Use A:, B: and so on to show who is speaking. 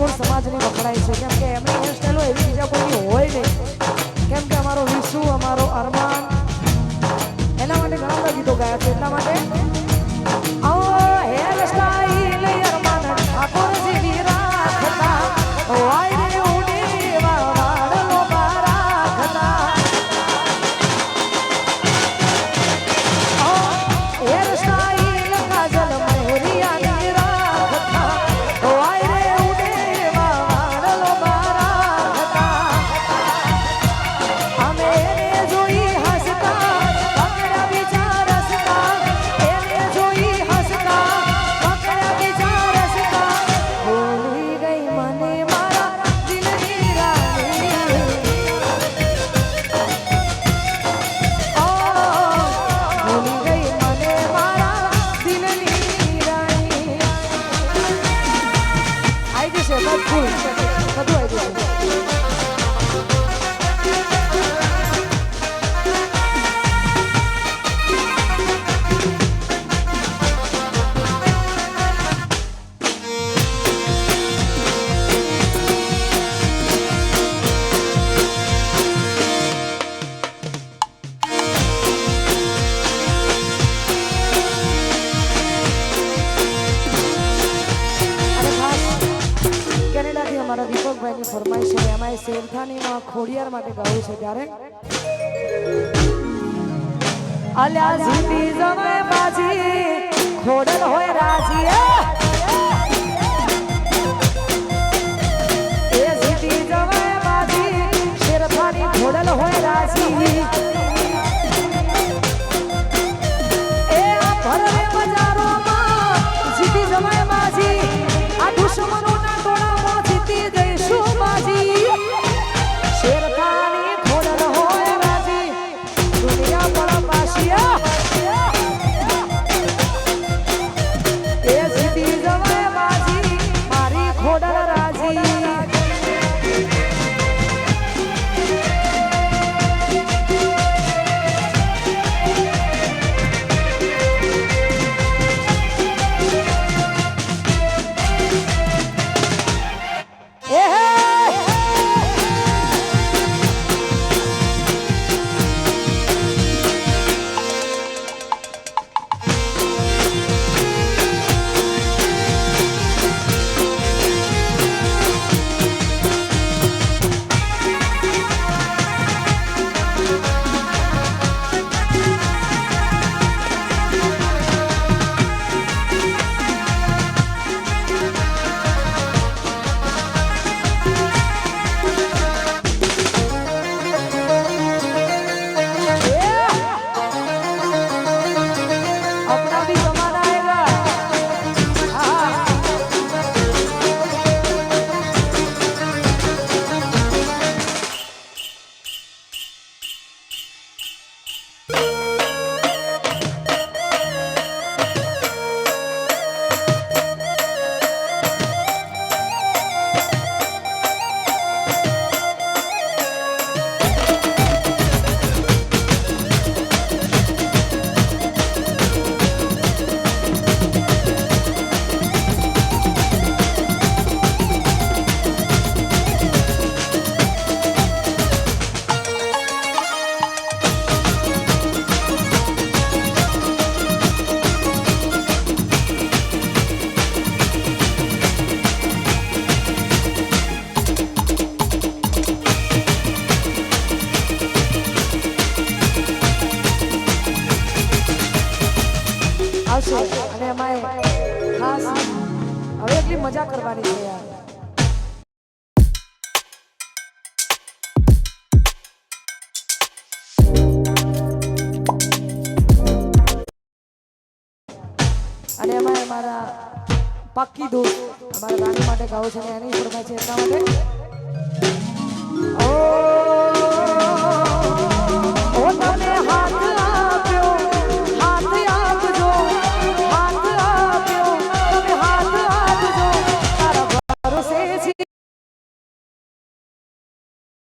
A: ઠાકોર સમાજની વખણાય છે કેમ કે એમની હેરસ્ટાઈલો એવી બીજા કોઈની હોય નહીં કેમ કે અમારો વિશુ અમારો અરમાન એના માટે ઘણા બધા ગીતો ગાયા છે એટલા માટે હેરસ્ટાઈલ અરમાન ઠાકોર જેવી રાખતા વાય રે ઉડી વાળો રાખતા હેરસ્ટાઈલ કાજલ મહેરિયાની રાખતા વાય રે ઉડી વાળો રાખતા અમે એને જોઈ હસતા પકડ્યા બીજા રસ્તા એને જોઈ હસતા પકડ્યા બીજા રસ્તા ભૂલી ગઈ મને મારા દિલની રાણી ભૂલી ગઈ મને મારા દિલની રાણી આઈ જશે બધું આઈ જશે કેનેડાથી અમારા દીપકભાઈની ફરમાઈશ છે એમાં શેરથાનીમાં ખોડિયાર માટે ગાવું છે ત્યારે અલ્યા જીતી જમે બાજી ખોડલ હોય રાજી એ જીતી જમે બાજી શેરથાની ખોડલ હોય રાજી એ આ ભરવે બજારોમાં જીતી જમે બાજી આ દુશ્મનોના ટોળામાં જીતી જઈશું બાજી શેરથાની ખોડલ હોય રાજી દુનિયા પર પાશિયા એ જીતી જવાય બાજી મારી ખોડલ રાજી આવશે અને એમાં ખાસ હવે એટલી મજા કરવાની છે યાર અને એમાં અમારા પાક્કી દોસ્ત અમારા રાણી માટે ગાવું છે અને એની ફરમાય છે એટલા માટે